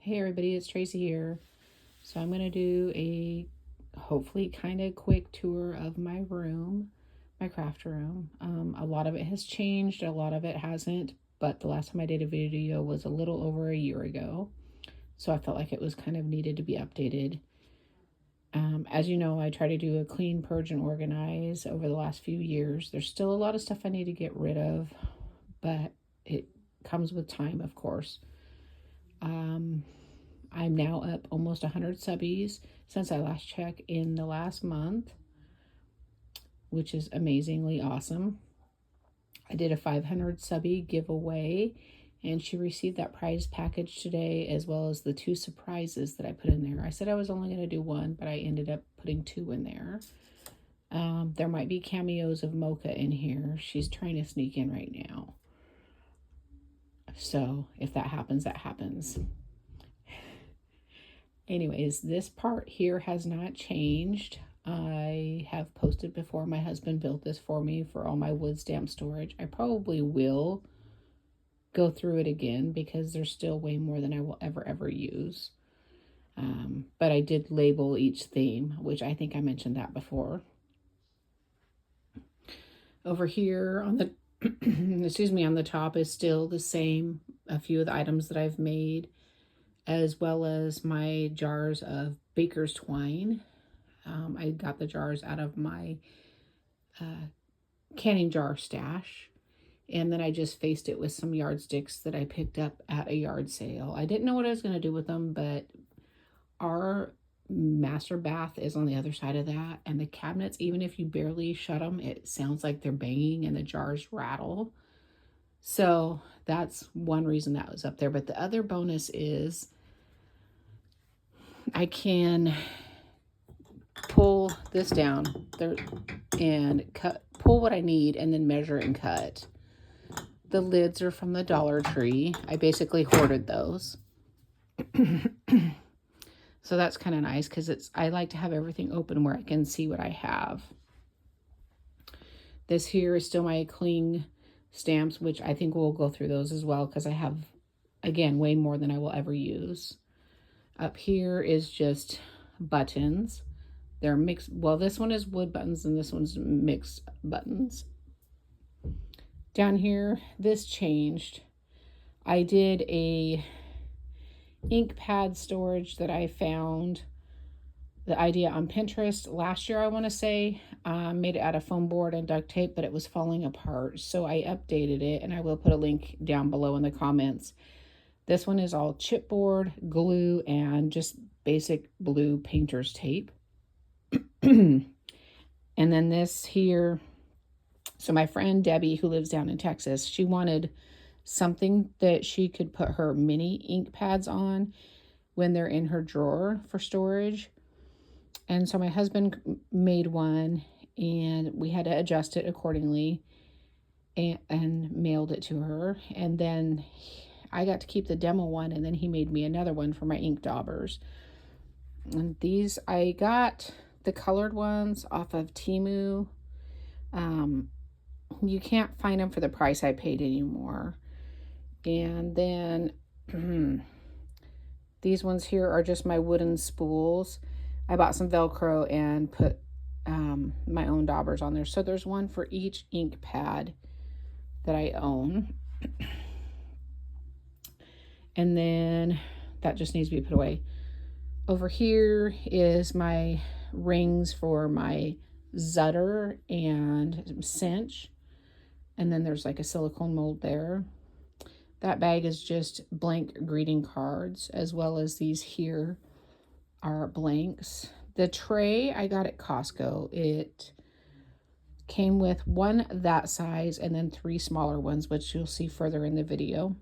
Hey everybody, it's Tracy here. So I'm going to do a hopefully kind of quick tour of my room, my craft room. A lot of it has changed, a lot of it hasn't, but the last time I did a video was a little over a year ago. So I felt like it was kind of needed to be updated. As you know, I try to do a clean, purge, and organize over the last few years. There's still a lot of stuff I need to get rid of, but it comes with time, of course. I'm now up almost 100 subbies since I last checked in the last month, which is amazingly awesome. I did a 500 subby giveaway, and she received that prize package today, as well as the 2 surprises that I put in there. I said I was only going to do 1, but I ended up putting 2 in there. There might be cameos of Mocha in here. She's trying to sneak in right now. So if that happens, that happens. Anyways, this part here has not changed. I have posted before. My husband built this for me for all my wood stamp storage. I probably will go through it again because there's still way more than I will ever use. But I did label each theme, which I think I mentioned that before. Over here on the excuse me, on the top is still the same, a few of the items that I've made, as well as my jars of baker's twine. I got the jars out of my canning jar stash, and then I just faced it with some yardsticks that I picked up at a yard sale. I didn't know what I was going to do with them, but our master bath is on the other side of that, and the cabinets, even if you barely shut them, it sounds like they're banging and the jars rattle. So that's one reason that was up there. But the other bonus is I can pull this down there and pull what I need, and then measure and cut. The lids are from the Dollar Tree. I basically hoarded those. So that's kind of nice because I like to have everything open where I can see what I have. This here is still my cling stamps, which I think we'll go through those as well because I have, again, way more than I will ever use. Up here is just buttons. They're mixed. Well, this one is wood buttons and this one's mixed buttons. Down here, this changed. I did a ink pad storage that I found the idea on Pinterest last year, I want to say. Made it out of foam board and duct tape, but it was falling apart. So I updated it, and I will put a link down below in the comments. This one is all chipboard, glue, and just basic blue painter's tape. And then this here, so my friend Debbie, who lives down in Texas, she wanted something that she could put her mini ink pads on when they're in her drawer for storage. And so my husband made one, and we had to adjust it accordingly and mailed it to her. And then I got to keep the demo one, and then he made me another one for my ink daubers. And these, I got the colored ones off of Temu. You can't find them for the price I paid anymore. And then these ones here are just my wooden spools. I bought some Velcro and put my own daubers on there. So there's one for each ink pad that I own. And then that just needs to be put away. Over here is my rings for my Zutter and cinch. And then there's like a silicone mold there. That bag is just blank greeting cards, as well as these here are blanks. The tray I got at Costco. It came with one that size and then 3 smaller ones, which you'll see further in the video.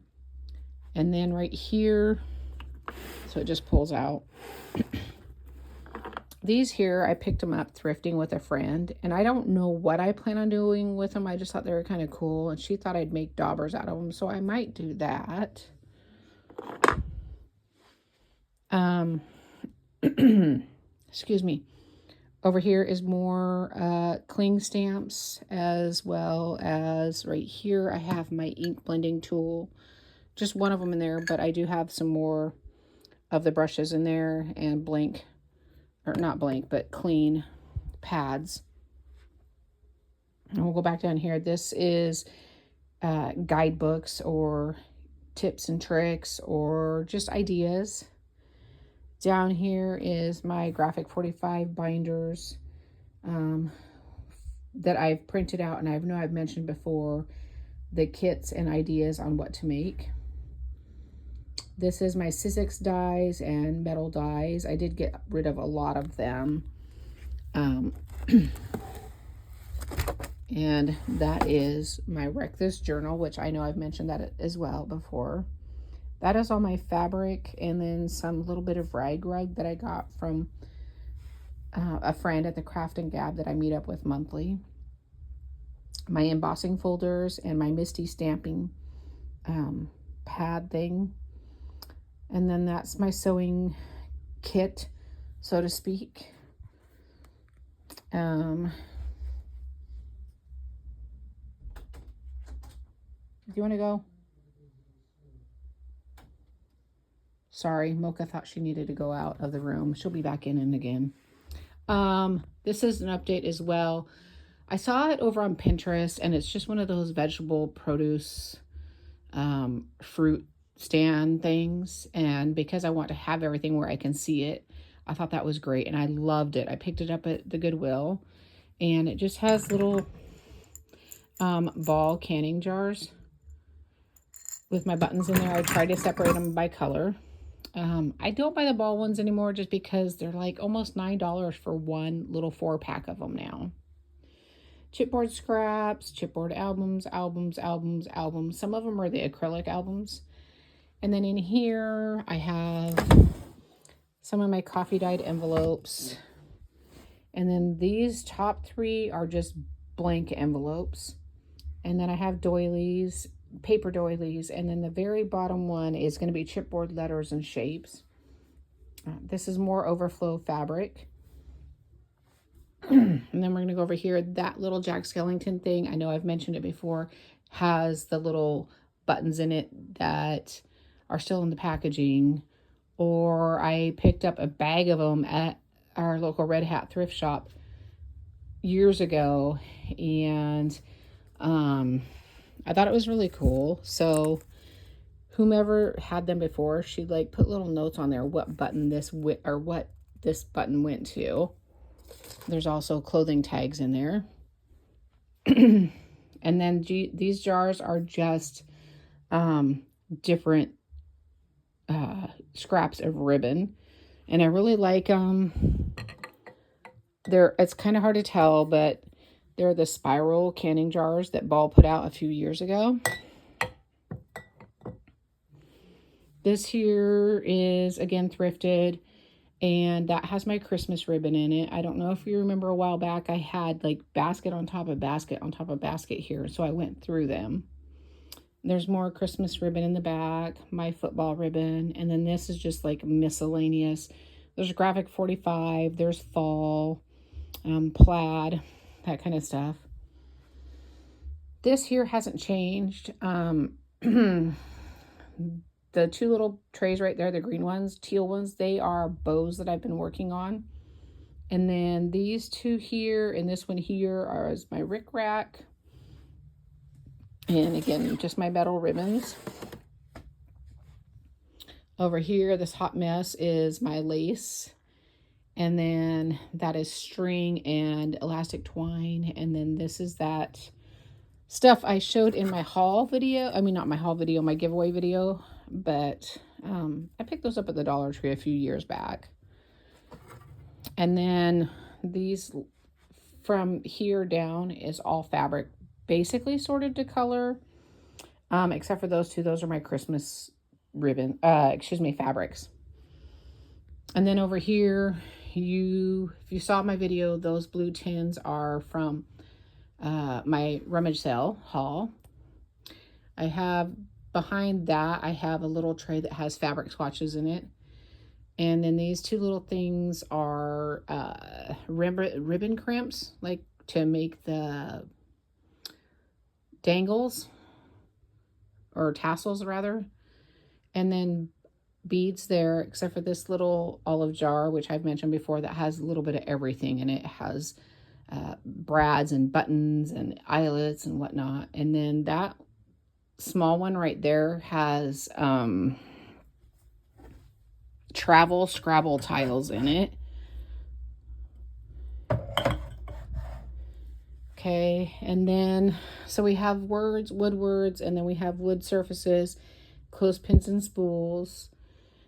And then right here, so it just pulls out. These here, I picked them up thrifting with a friend, and I don't know what I plan on doing with them. I just thought they were kind of cool, and she thought I'd make daubers out of them, so I might do that. Excuse me. Over here is more cling stamps, as well as right here I have my ink blending tool. Just one of them in there, but I do have some more of the brushes in there, and blank, or not blank, but clean pads. And we'll go back down here. This is guidebooks or tips and tricks or just ideas. Down here is my graphic 45 binders that I've printed out, and I know I've mentioned before the kits and ideas on what to make. This is my Sizzix dies and metal dies. I did get rid of a lot of them. And that is my Wreck This journal, which I know I've mentioned that as well before. That is all my fabric, and then some little bit of rag that I got from a friend at the Craft and Gab that I meet up with monthly. My embossing folders and my Misty stamping pad thing. And then that's my sewing kit, so to speak. Do you want to go? Sorry, Mocha thought she needed to go out of the room. She'll be back in again. This is an update as well. I saw it over on Pinterest, and it's just one of those vegetable produce fruit stand things. And because I want to have everything where I can see it, I thought that was great, and I loved it. I picked it up at the Goodwill, and it just has little ball canning jars with my buttons in there. I tried to separate them by color. I don't buy the ball ones anymore just because they're like almost $9 for one little 4-pack of them now. Chipboard scraps, chipboard albums. Some of them are the acrylic albums. And then in here, I have some of my coffee dyed envelopes. And then these top 3 are just blank envelopes. And then I have doilies, paper doilies, and then the very bottom one is going to be chipboard letters and shapes. This is more overflow fabric. And then we're going to go over here. That little Jack Skellington thing, I know I've mentioned it before, has the little buttons in it that are still in the packaging. Or I picked up a bag of them at our local Red Hat thrift shop years ago, and I thought it was really cool. So whomever had them before, she'd like put little notes on there what button this what this button went to. There's also clothing tags in there. And then these jars are just different scraps of ribbon, and I really like them. It's kind of hard to tell, but they're the spiral canning jars that Ball put out a few years ago. This here is, again, thrifted, and that has my Christmas ribbon in it. I don't know if you remember a while back, I had like basket on top of basket on top of basket here, so I went through them. There's more Christmas ribbon in the back, my football ribbon, and then this is just like miscellaneous. There's a graphic 45, there's fall, plaid, that kind of stuff. This here hasn't changed. The 2 little trays right there, the green ones, teal ones, they are bows that I've been working on. And then these 2 here and this one here are my rickrack. And again, just my metal ribbons. Over here, this hot mess is my lace. And then that is string and elastic twine. And then this is that stuff I showed in my haul video. I mean, not my haul video, my giveaway video. But I picked those up at the Dollar Tree a few years back. And then these from here down is all fabric, basically sorted to color, except for those 2. Those are my Christmas ribbon, fabrics. And then over here, if you saw my video, those blue tins are from my rummage sale haul. I have behind that, I have a little tray that has fabric swatches in it. And then these 2 little things are ribbon crimps, like to make the dangles, or tassels rather. And then beads there, except for this little olive jar, which I've mentioned before, that has a little bit of everything in it. It has brads and buttons and eyelets and whatnot. And then that small one right there has travel Scrabble tiles in it. Okay, and then, so we have words, wood words, and then we have wood surfaces, clothespins and spools.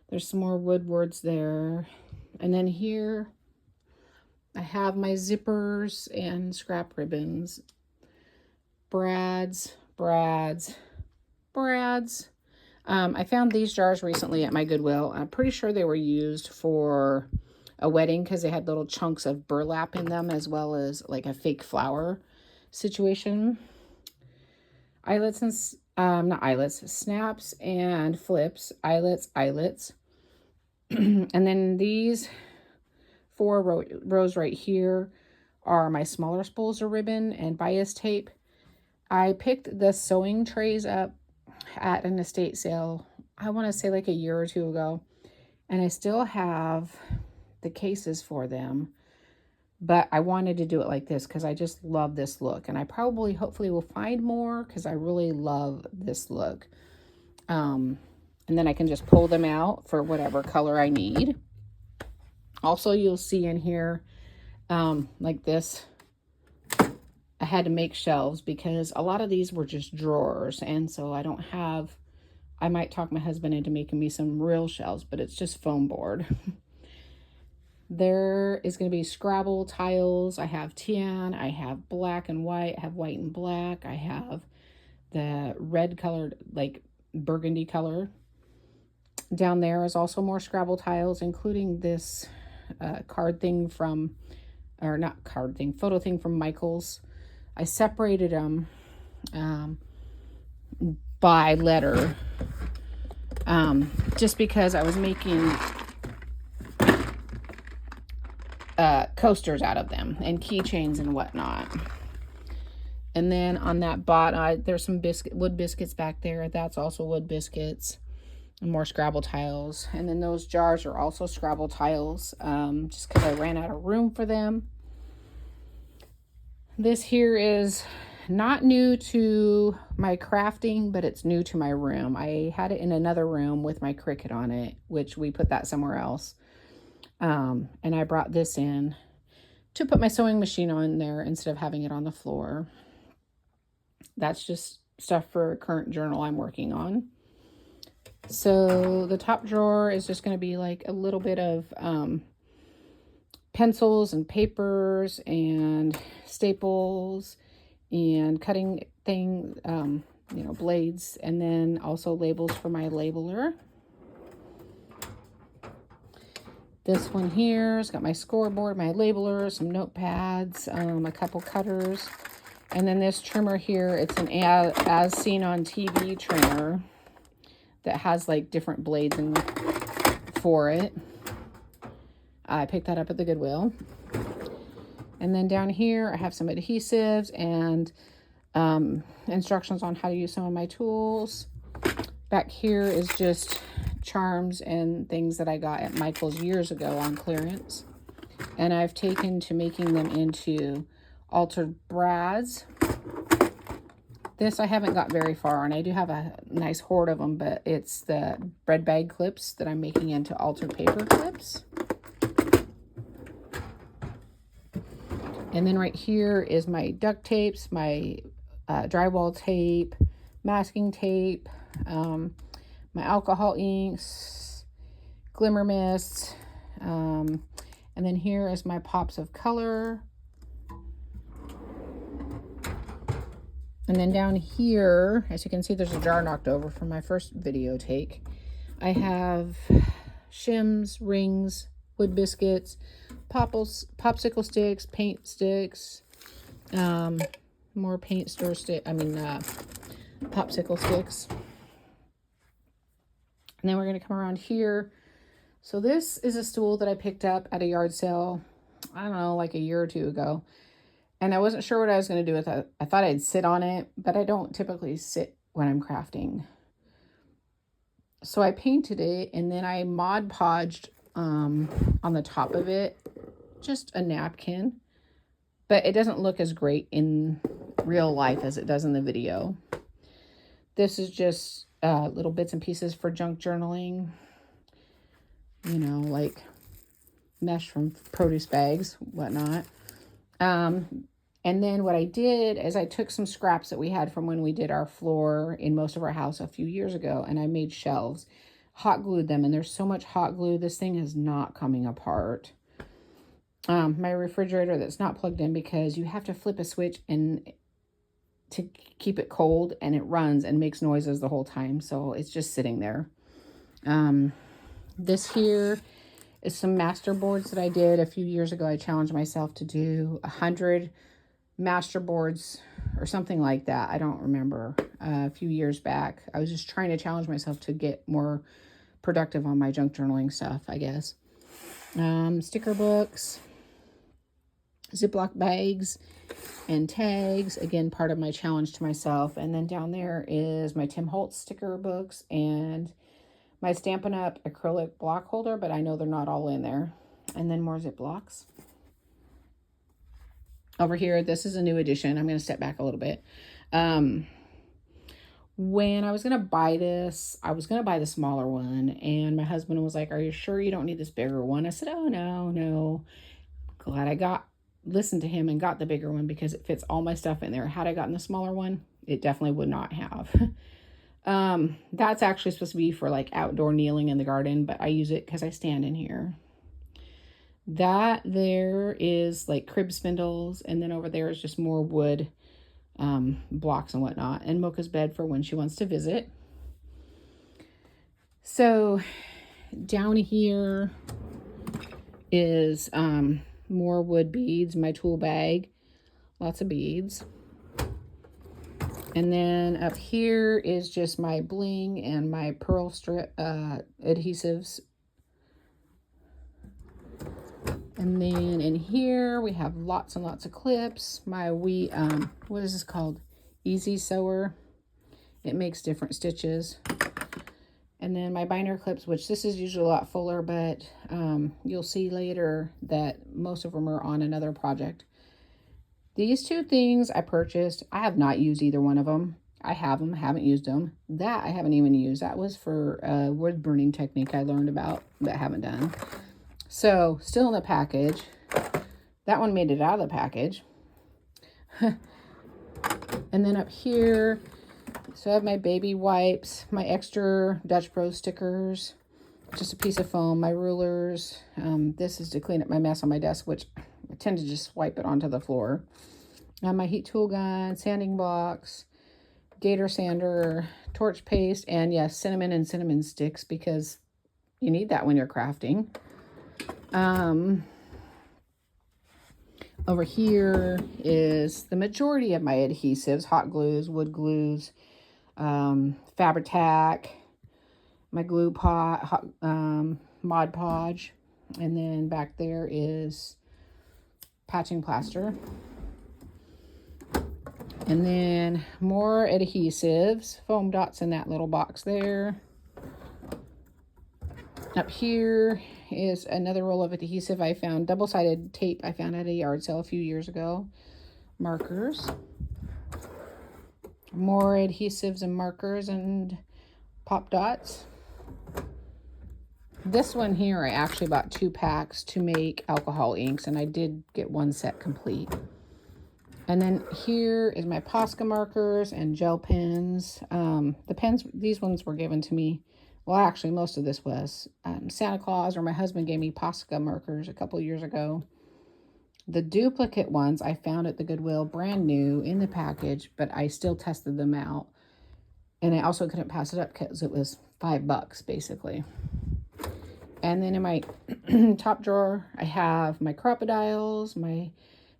There's some more wood words there. And then here, I have my zippers and scrap ribbons. Brads. I found these jars recently at my Goodwill. I'm pretty sure they were used for a wedding because they had little chunks of burlap in them, as well as like a fake flower situation. Eyelets and not eyelets, snaps and flips. Eyelets. And then these 4 rows right here are my smaller spools of ribbon and bias tape. I picked the sewing trays up at an estate sale, I want to say like a year or two ago, and I still have the cases for them, but I wanted to do it like this because I just love this look, and I probably hopefully will find more because I really love this look. And then I can just pull them out for whatever color I need. Also, you'll see in here like this, I had to make shelves because a lot of these were just drawers, and so I don't have, I might talk my husband into making me some real shelves, but it's just foam board. There is going to be Scrabble tiles. I have tan, I have black and white, I have white and black, I have the red colored, like burgundy color. Down there is also more Scrabble tiles, including this card thing from, or not card thing, photo thing from Michael's. I separated them by letter just because I was making coasters out of them and keychains and whatnot. And then on that bottom, there's some wood biscuits back there. That's also wood biscuits. And more Scrabble tiles. And then those jars are also Scrabble tiles, just because I ran out of room for them. This here is not new to my crafting, but it's new to my room. I had it in another room with my Cricut on it, which we put that somewhere else. And I brought this in to put my sewing machine on there instead of having it on the floor. That's just stuff for a current journal I'm working on. So the top drawer is just going to be like a little bit of pencils and papers and staples and cutting thing, blades, and then also labels for my labeler. This one here has got my scoreboard, my labeler, some notepads, a couple cutters, and then this trimmer here, it's an as seen on TV trimmer that has like different blades for it. I picked that up at the Goodwill. And then down here, I have some adhesives and instructions on how to use some of my tools. Back here is just charms and things that I got at Michael's years ago on clearance. And I've taken to making them into altered brads. This I haven't got very far, and I do have a nice hoard of them, but it's the bread bag clips that I'm making into altered paper clips. And then right here is my duct tapes, my drywall tape, masking tape, my alcohol inks, glimmer mists, and then here is my pops of color. And then down here, as you can see, there's a jar knocked over from my first video take. I have shims, rings, wood biscuits, popsicle sticks, paint sticks, more paint store popsicle sticks. And then we're going to come around here. So this is a stool that I picked up at a yard sale, I don't know, like a year or two ago. And I wasn't sure what I was going to do with it. I thought I'd sit on it, but I don't typically sit when I'm crafting. So I painted it, and then I Mod Podged on the top of it, just a napkin. But it doesn't look as great in real life as it does in the video. This is just little bits and pieces for junk journaling. You know, like mesh from produce bags, whatnot. And then what I did is I took some scraps that we had from when we did our floor in most of our house a few years ago, and I made shelves, hot glued them, and there's so much hot glue, this thing is not coming apart. My refrigerator that's not plugged in because you have to flip a switch and to keep it cold, and it runs and makes noises the whole time, so it's just sitting there. This here is some master boards that I did a few years ago. I challenged myself to do 100 master boards or something like that. I don't remember. A few years back, I was just trying to challenge myself to get more productive on my junk journaling stuff, I guess. Sticker books, Ziploc bags, and tags. Again, part of my challenge to myself. And then down there is my Tim Holtz sticker books and my Stampin' Up! Acrylic block holder, but I know they're not all in there. And then more Ziplocs. Over here, this is a new addition. I'm going to step back a little bit. When I was going to buy this, I was going to buy the smaller one. And my husband was like, "Are you sure you don't need this bigger one?" I said, "Oh, no. Glad I listened to him and got the bigger one because it fits all my stuff in there. Had I gotten the smaller one, it definitely would not have." That's actually supposed to be for like outdoor kneeling in the garden, but I use it because I stand in here. That there is like crib spindles, and then over there is just more wood blocks and whatnot, and Mocha's bed for when she wants to visit. So down here is more wood beads, my tool bag, lots of beads. And then up here is just my bling and my pearl strip adhesives. And then in here we have lots and lots of clips. My what is this called? Easy Sewer. It makes different stitches. And then my binder clips, which this is usually a lot fuller, but you'll see later that most of them are on another project. These two things I purchased. I have not used either one of them. I have them, haven't used them. That I haven't even used. That was for a wood burning technique I learned about but haven't done. So, still in the package. That one made it out of the package. And then up here, so I have my baby wipes, my extra Dutch Bros stickers, just a piece of foam, my rulers. This is to clean up my mess on my desk, which I tend to just wipe it onto the floor. My heat tool gun, sanding box, gator sander, torch paste, and yes, cinnamon and cinnamon sticks because you need that when you're crafting. Over here is the majority of my adhesives, hot glues, wood glues, Fabri-Tac, my glue pot, Mod Podge, and then back there is patching plaster. And then more adhesives, foam dots in that little box there. Up here is another roll of adhesive I found, double-sided tape I found at a yard sale a few years ago. Markers. More adhesives and markers and pop dots. This one here, I actually bought 2 packs to make alcohol inks, and I did get one set complete. And then here is my Posca markers and gel pens. The pens, these ones were given to me. Well, actually, most of this was Santa Claus, or my husband gave me Posca markers a couple years ago. The duplicate ones I found at the Goodwill, brand new in the package, but I still tested them out. And I also couldn't pass it up because it was $5 basically. And then in my top drawer, I have my crocodiles, my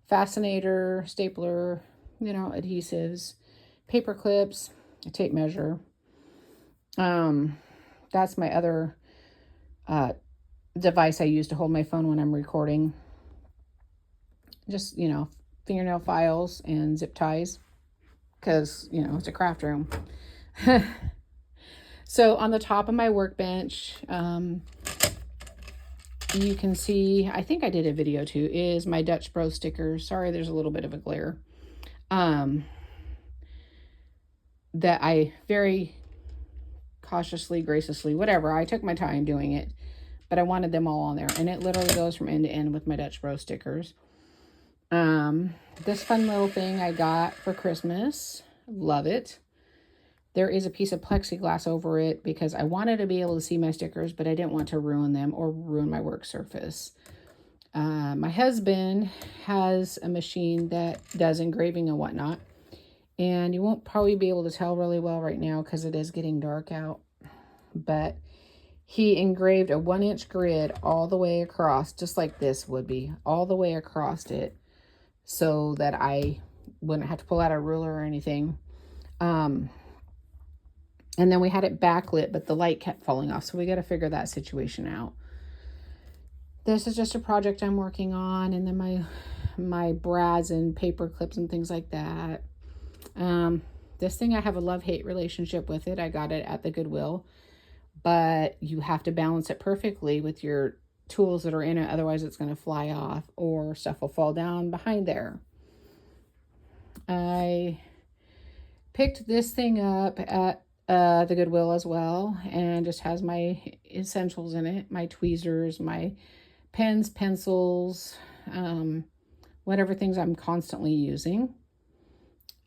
fascinator, stapler, adhesives, paper clips, a tape measure. That's my other device I use to hold my phone when I'm recording. Just, fingernail files and zip ties because, it's a craft room. So on the top of my workbench, you can see, I think I did a video too, is my Dutch Bro sticker. Sorry, there's a little bit of a glare. That I very cautiously, graciously, whatever, I took my time doing it, but I wanted them all on there. And it literally goes from end to end with my Dutch Bro stickers. This fun little thing I got for Christmas. Love it. There is a piece of plexiglass over it because I wanted to be able to see my stickers, but I didn't want to ruin them or ruin my work surface. My husband has a machine that does engraving and whatnot. And you won't probably be able to tell really well right now because it is getting dark out. But he engraved a 1-inch grid all the way across, just like this would be, all the way across it, so that I wouldn't have to pull out a ruler or anything. And then we had it backlit, but the light kept falling off, so we got to figure that situation out. This is just a project I'm working on, and then my brads and paper clips and things like that. This thing, I have a love-hate relationship with it. I got it at the Goodwill, but you have to balance it perfectly with your tools that are in it. Otherwise it's going to fly off or stuff will fall down behind there. I picked this thing up at the Goodwill as well, and just has my essentials in it, my tweezers, my pens, pencils, whatever things I'm constantly using.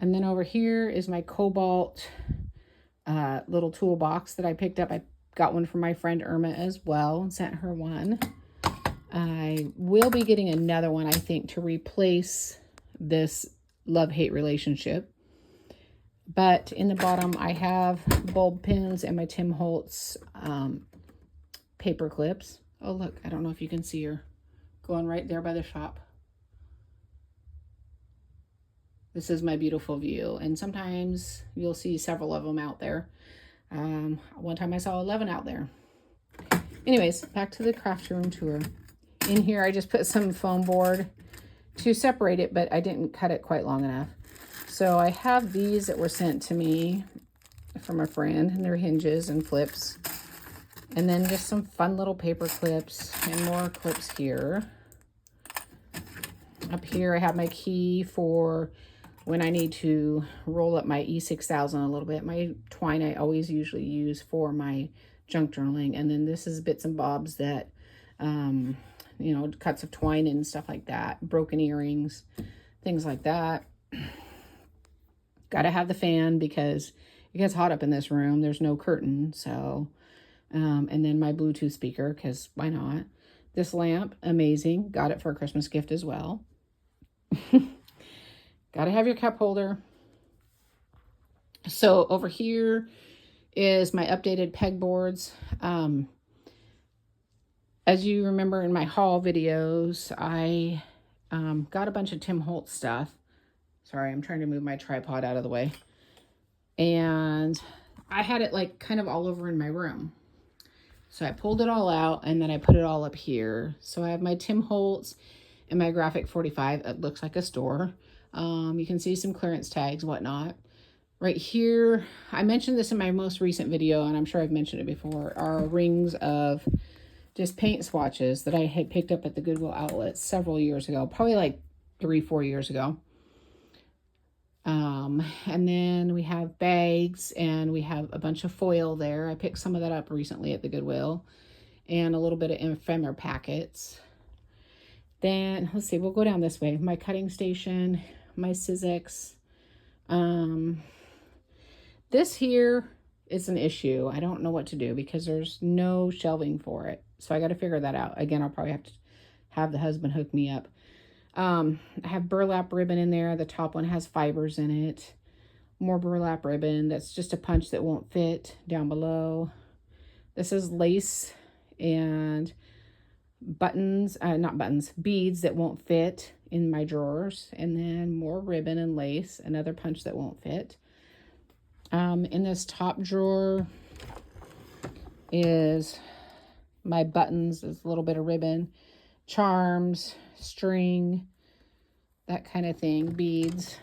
And then over here is my Cobalt little toolbox that I picked up. I got one from my friend Irma as well and sent her one. I will be getting another one, I think, to replace this love-hate relationship. But in the bottom, I have bulb pins and my Tim Holtz paper clips. Oh, look, I don't know if you can see her going right there by the shop. This is my beautiful view, and sometimes you'll see several of them out there. One time I saw 11 out there. Anyways, back to the craft room tour. In here, I just put some foam board to separate it, but I didn't cut it quite long enough. So I have these that were sent to me from a friend, and they're hinges and flips. And then just some fun little paper clips and more clips here. Up here, I have my key for when I need to roll up my E6000 a little bit. My twine I always usually use for my junk journaling. And then this is bits and bobs that, you know, cuts of twine and stuff like that. Broken earrings, things like that. Got to have the fan because it gets hot up in this room. There's no curtain, so... and then my Bluetooth speaker, because why not? This lamp, amazing. Got it for a Christmas gift as well. Gotta have your cup holder. So over here is my updated pegboards. As you remember in my haul videos, I got a bunch of Tim Holtz stuff. Sorry, I'm trying to move my tripod out of the way. And I had it like kind of all over in my room. So I pulled it all out and then I put it all up here. So I have my Tim Holtz and my Graphic 45. It looks like a store. You can see some clearance tags, whatnot. Right here, I mentioned this in my most recent video, and I'm sure I've mentioned it before, are rings of just paint swatches that I had picked up at the Goodwill outlet several years ago, probably like 3-4 years ago. And then we have bags, and we have a bunch of foil there. I picked some of that up recently at the Goodwill, and a little bit of ephemera packets. Then, let's see, we'll go down this way. My cutting station, my Sizzix. This here is an issue. I don't know what to do because there's no shelving for it. So I got to figure that out. Again, I'll probably have to have the husband hook me up. I have burlap ribbon in there. The top one has fibers in it. More burlap ribbon. That's just a punch that won't fit down below. This is lace and buttons, not buttons, beads that won't fit in my drawers. And then more ribbon and lace, another punch that won't fit. In this top drawer is my buttons. There's a little bit of ribbon, charms, string, that kind of thing, beads.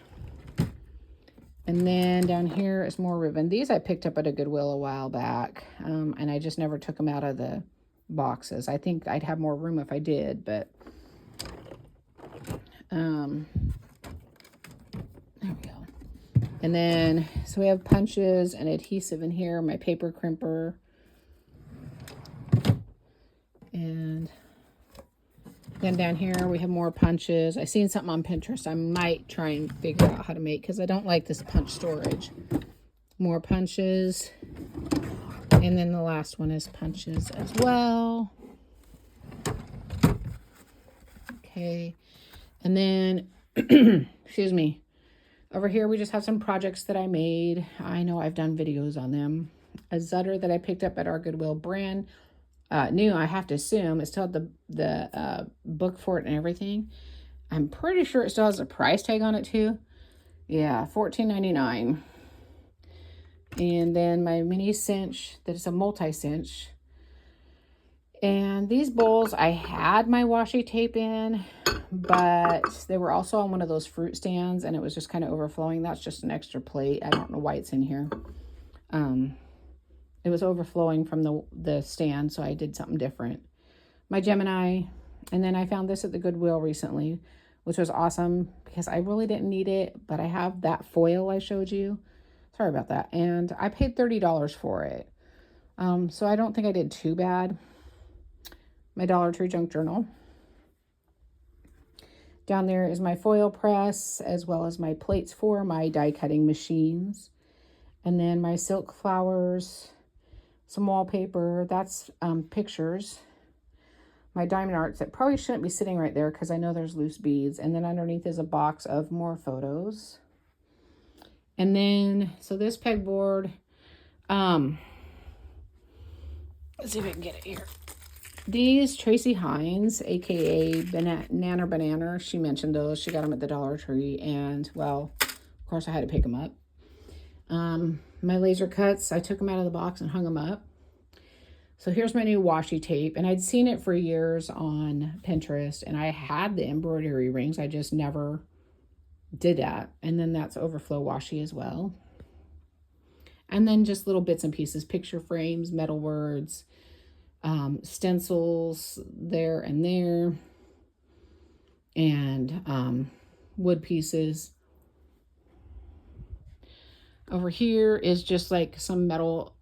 And then down here is more ribbon. These I picked up at a Goodwill a while back, and I just never took them out of the boxes. I think I'd have more room if I did, but there we go. And then, so we have punches and adhesive in here, my paper crimper. And then down here we have more punches. I seen something on Pinterest. I might try and figure out how to make, because I don't like this punch storage. More punches. And then the last one is punches as well. Okay. And then, excuse me, over here we just have some projects that I made. I know I've done videos on them. A Zutter that I picked up at our Goodwill, brand new, I have to assume. It still had the book for it and everything. I'm pretty sure it still has a price tag on it too. Yeah, $14.99. And then my mini cinch, that is a multi-cinch. And these bowls, I had my washi tape in, but they were also on one of those fruit stands, and it was just kind of overflowing. That's just an extra plate. I don't know why it's in here. It was overflowing from the stand, so I did something different. My Gemini, and then I found this at the Goodwill recently, which was awesome because I really didn't need it, but I have that foil I showed you. Sorry about that. And I paid $30 for it. So I don't think I did too bad. My Dollar Tree junk journal. Down there is my foil press, as well as my plates for my die cutting machines. And then my silk flowers, some wallpaper, that's pictures. My diamond arts that probably shouldn't be sitting right there because I know there's loose beads. And then underneath is a box of more photos. And then, so this pegboard, let's see if I can get it here. These Tracy Hines, aka Banana, she mentioned those. She got them at the Dollar Tree, and well, of course I had to pick them up. My laser cuts, I took them out of the box and hung them up. So here's my new washi tape, and I'd seen it for years on Pinterest, and I had the embroidery rings. I just never did that. And then that's overflow washi as well. And then just little bits and pieces, picture frames, metal words, stencils there and there, and wood pieces. Over here is just like some metal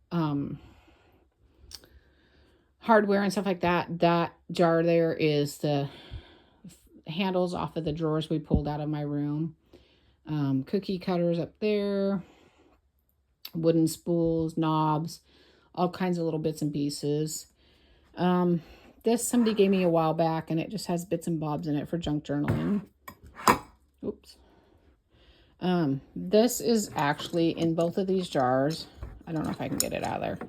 hardware and stuff like that. That jar there is the handles off of the drawers we pulled out of my room. Cookie cutters up there, wooden spools, knobs, all kinds of little bits and pieces. This somebody gave me a while back, and it just has bits and bobs in it for junk journaling. Oops. This is actually in both of these jars. I don't know if I can get it out of there,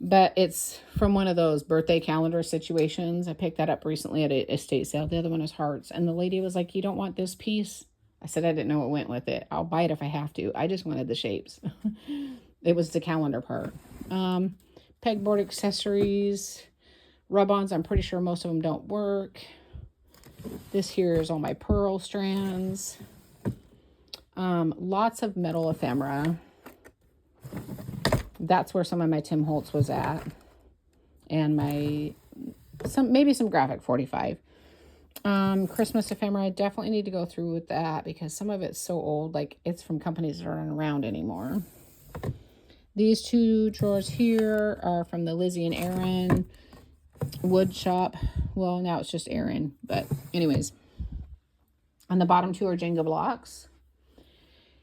but it's from one of those birthday calendar situations. I picked that up recently at an estate sale. The other one is hearts, and the lady was like, "You don't want this piece?" I said I didn't know what went with it. I'll buy it if I have to. I just wanted the shapes. It was the calendar part. Pegboard accessories, rub-ons. I'm pretty sure most of them don't work. This here is all my pearl strands. Lots of metal ephemera. That's where some of my Tim Holtz was at. And maybe some graphic 45. Christmas ephemera, I definitely need to go through with that because some of it's so old, like it's from companies that aren't around anymore. These two drawers here are from the Lizzie and Aaron wood shop. Well, now it's just Aaron, but anyways. On the bottom two are Jenga blocks.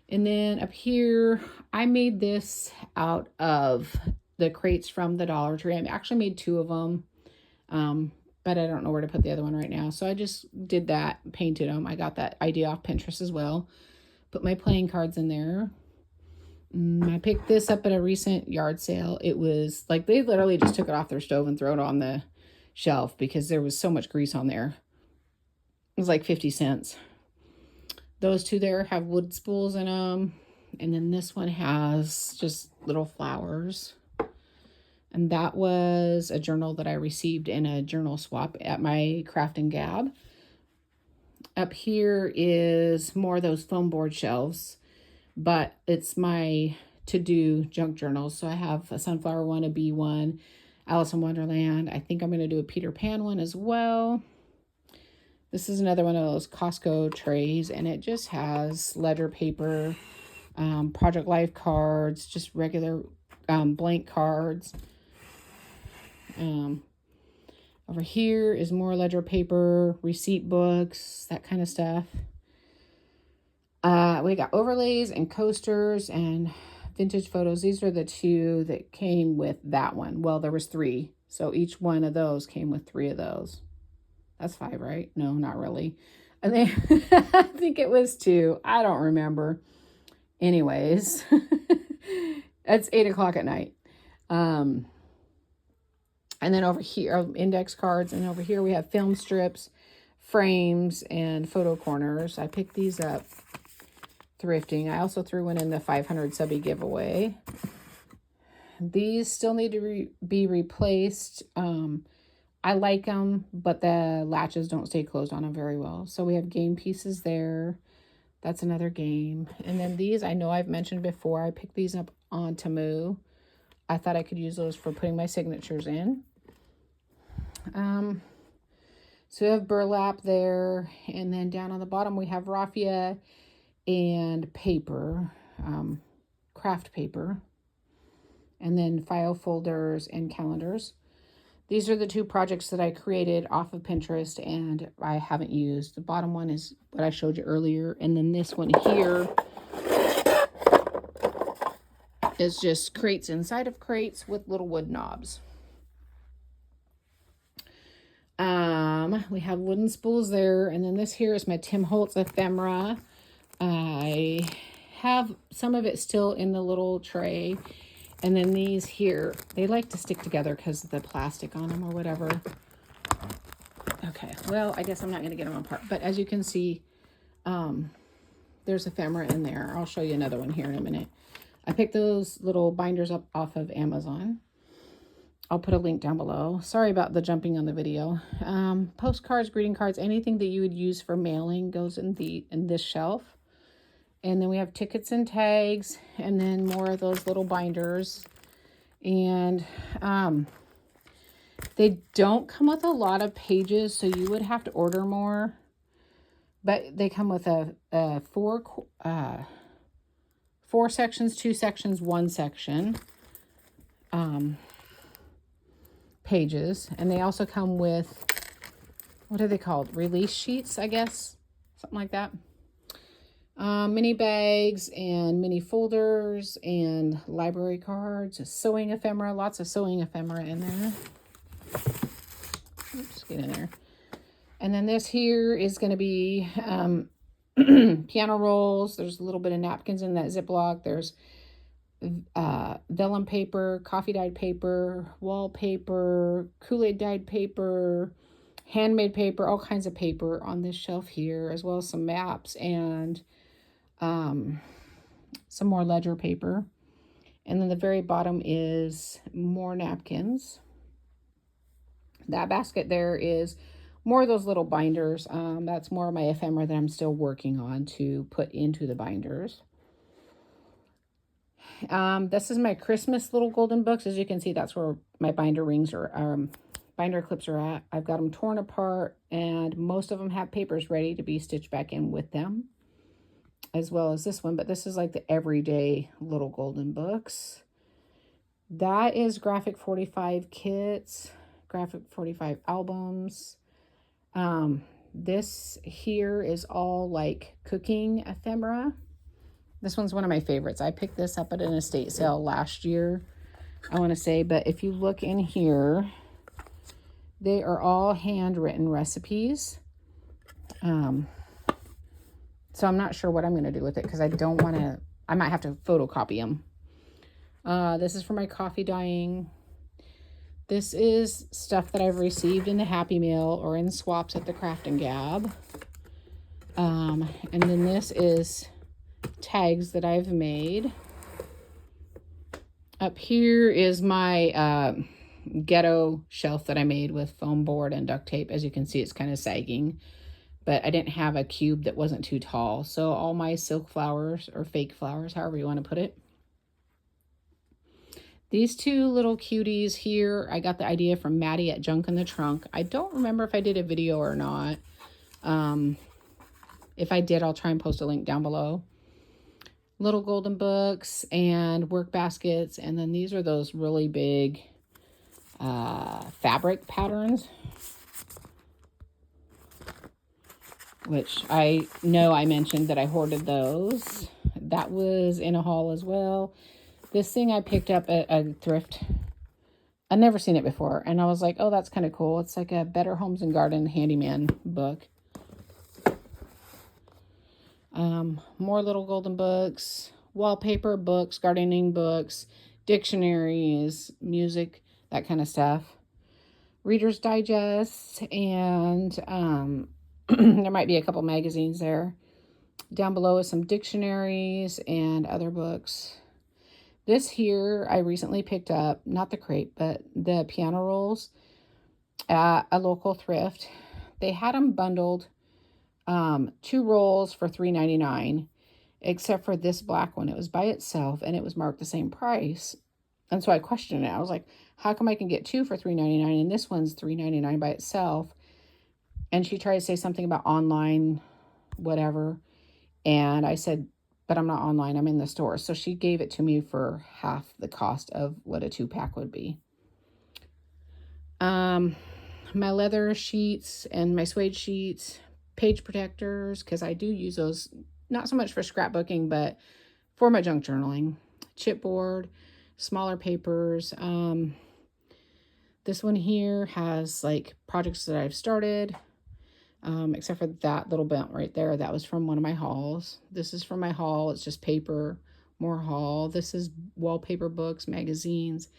And then up here, I made this out of the crates from the Dollar Tree. I actually made two of them. But I don't know where to put the other one right now. So I just did that, painted them. I got that idea off Pinterest as well. Put my playing cards in there. I picked this up at a recent yard sale. It was like they literally just took it off their stove and threw it on the shelf because there was so much grease on there. It was like 50 cents. Those two there have wood spools in them. And then this one has just little flowers. And that was a journal that I received in a journal swap at my Craft and Gab. Up here is more of those foam board shelves. but it's my to-do junk journals. So I have a sunflower one, a bee one, Alice in Wonderland. I think I'm going to do a Peter Pan one as well. This is another one of those Costco trays, and it just has ledger paper, Project Life cards, just regular blank cards. Over here is more ledger paper, receipt books, that kind of stuff. We got overlays and coasters and vintage photos. These are the two that came with that one. Well, there was 3. So each one of those came with 3 of those. That's 5, right? No, not really. I think it was 2. I don't remember. Anyways, it's 8 o'clock at night. And then over here, index cards. And over here we have film strips, frames, and photo corners. I picked these up thrifting. I also threw one in the 500 subby giveaway. These still need to be replaced. I like them, but the latches don't stay closed on them very well. So we have game pieces there. That's another game. And then these, I know I've mentioned before, I picked these up on Temu. I thought I could use those for putting my signatures in. So we have burlap there, and then down on the bottom we have raffia and paper, craft paper, and then file folders and calendars. These are the 2 projects that I created off of Pinterest and I haven't used. The bottom one is what I showed you earlier, and then this one here is just crates inside of crates with little wood knobs. We have wooden spools there, and then this here is my Tim Holtz ephemera. I have some of it still in the little tray, and then these here, they like to stick together because of the plastic on them or whatever. Okay, well, I guess I'm not going to get them apart, but as you can see, there's ephemera in there. I'll show you another one here in a minute. I picked those little binders up off of Amazon. I'll put a link down below. Sorry about the jumping on the video. Postcards, greeting cards, anything that you would use for mailing goes in this shelf. And then we have tickets and tags, and then more of those little binders. And they don't come with a lot of pages, so you would have to order more. But they come with a 4 sections, 2 sections, 1 section. Pages, and they also come with, what are they called, release sheets, I guess, something like that. Mini bags and mini folders and library cards, sewing ephemera, lots of sewing ephemera in there. Oops, get in there. And then this here is going to be piano rolls. There's a little bit of napkins in that Ziploc. There's vellum paper, coffee dyed paper, wallpaper, Kool-Aid dyed paper, handmade paper, all kinds of paper on this shelf here, as well as some maps and some more ledger paper. And then the very bottom is more napkins. That basket there is more of those little binders. That's more of my ephemera that I'm still working on to put into the binders. This is my Christmas little golden books. As you can see, that's where my binder rings or binder clips are at. I've got them torn apart, and most of them have papers ready to be stitched back in with them, as well as this one. But this is like the everyday little golden books. That is Graphic 45 kits, Graphic 45 albums. This here is all like cooking ephemera. This one's one of my favorites. I picked this up at an estate sale last year, I want to say. But if you look in here, they are all handwritten recipes. So I'm not sure what I'm going to do with it because I don't want to, I might have to photocopy them. This is for my coffee dyeing. This is stuff that I've received in the Happy Mail or in swaps at the Craft and Gab. And then this is tags that I've made. Up here is my ghetto shelf that I made with foam board and duct tape. As you can see, it's kind of sagging. but I didn't have a cube that wasn't too tall. So all my silk flowers, or fake flowers, however you want to put it. These two little cuties here, I got the idea from Maddie at Junk in the Trunk. I don't remember if I did a video or not. If I did, I'll try and post a link down below. Little golden books and work baskets. And then these are those really big fabric patterns, which I know I mentioned that I hoarded those. That was in a haul as well. This thing I picked up at a thrift. I'd never seen it before. And I was like, oh, that's kind of cool. It's like a Better Homes and Garden handyman book. More little golden books, wallpaper books, gardening books, dictionaries, music, that kind of stuff. Reader's Digest, and there might be a couple magazines there. Down below is some dictionaries and other books. This here I recently picked up, not the crate, but the piano rolls at a local thrift. They had them bundled, 2 rolls for $3.99, except for this black one. It was by itself and it was marked the same price. And so I questioned it. I was like, how come I can get 2 for $3.99 and this one's $3.99 by itself? And she tried to say something about online, whatever. And I said, but I'm not online, I'm in the store. So she gave it to me for half the cost of what a 2-pack would be. My leather sheets and my suede sheets, page protectors, because I do use those, not so much for scrapbooking, but for my junk journaling. Chipboard, smaller papers. This one here has like projects that I've started, except for that little bent right there. That was from one of my hauls. This is from my haul. It's just paper, more haul. This is wallpaper books, magazines.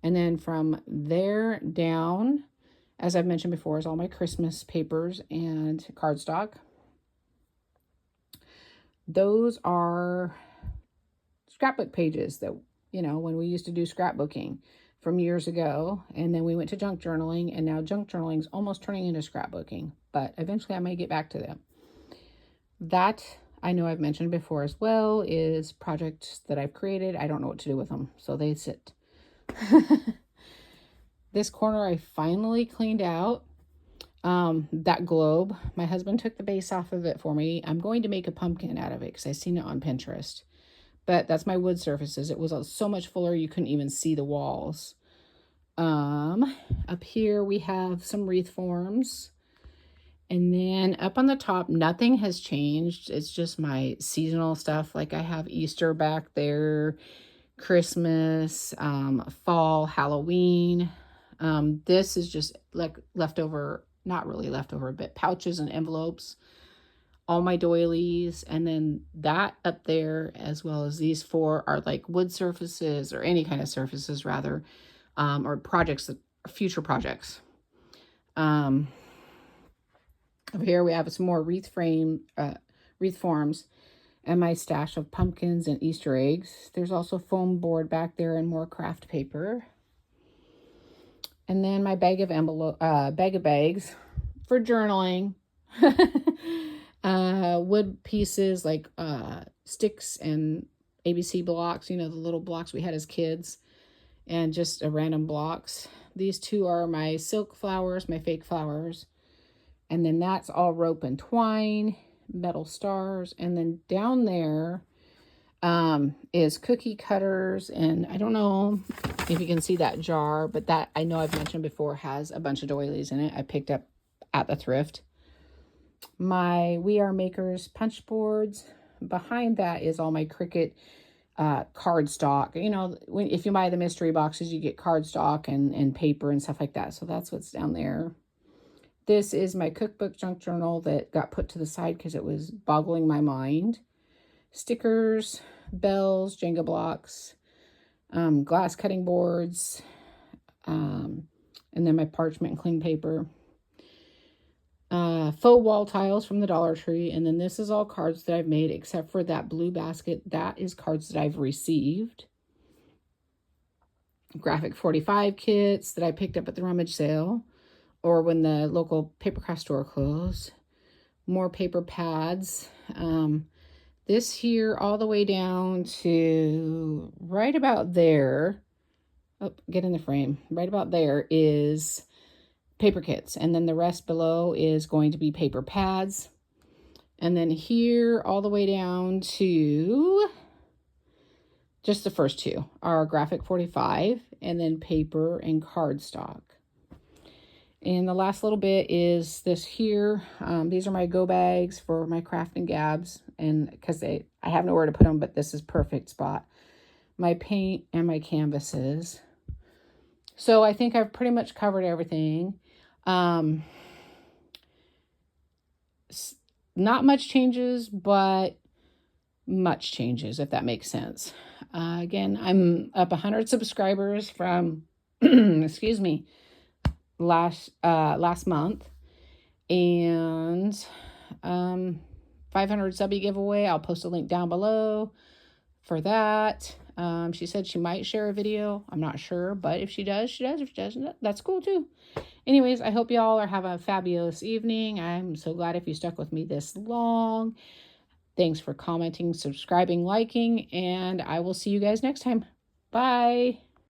And then from there down, as I've mentioned before, is all my Christmas papers and cardstock. Those are scrapbook pages that, you know, when we used to do scrapbooking from years ago. And then we went to junk journaling, and now junk journaling is almost turning into scrapbooking. But eventually I may get back to them. That I know I've mentioned before as well is projects that I've created. I don't know what to do with them, so they sit. This corner I finally cleaned out. That globe, my husband took the base off of it for me. I'm going to make a pumpkin out of it because I've seen it on Pinterest. But that's my wood surfaces. It was so much fuller you couldn't even see the walls. Up here we have some wreath forms. And then up on the top, nothing has changed. It's just my seasonal stuff. Like I have Easter back there, Christmas, fall, Halloween. This is just like leftover, not really leftover, but pouches and envelopes. All my doilies. And then that up there, as well as these 4, are like wood surfaces, or any kind of surfaces rather, or projects, future projects. Over here we have some more wreath forms, and my stash of pumpkins and Easter eggs. There's also foam board back there and more craft paper. And then my bag of bags for journaling. Wood pieces like sticks and ABC blocks, you know, the little blocks we had as kids, and just random blocks. These 2 are my silk flowers, my fake flowers. And then that's all rope and twine, metal stars. And then down there is cookie cutters. And I don't know if you can see that jar, but that I know I've mentioned before has a bunch of doilies in it. I picked up at the thrift. My We Are Makers punch boards. Behind that is all my Cricut cardstock. You know, if you buy the mystery boxes, you get cardstock and paper and stuff like that. So that's what's down there. This is my cookbook junk journal that got put to the side because it was boggling my mind. Stickers, bells, Jenga blocks, glass cutting boards, and then my parchment and cling paper. Faux wall tiles from the Dollar Tree. And then this is all cards that I've made, except for that blue basket. That is cards that I've received. Graphic 45 kits that I picked up at the rummage sale, or when the local paper craft store closed. more paper pads. This here all the way down to right about there. Oh, get in the frame. Right about there is paper kits. And then the rest below is going to be paper pads. And then here all the way down to just the first two are graphic 45 and then paper and cardstock. And the last little bit is this here. These are my go bags for my crafting gabs, and because I have nowhere to put them, but this is perfect spot. My paint and my canvases. So I think I've pretty much covered everything. Not much changes, but much changes, if that makes sense. Again, I'm up 100 subscribers from, excuse me, last month, and 500 subby giveaway. I'll post a link down below for that. She said she might share a video. I'm not sure, but if she does, she does. If she doesn't, that's cool too. Anyways, I hope y'all are having a fabulous evening. I'm so glad if you stuck with me this long. Thanks for commenting, subscribing, liking, and I will see you guys next time. Bye.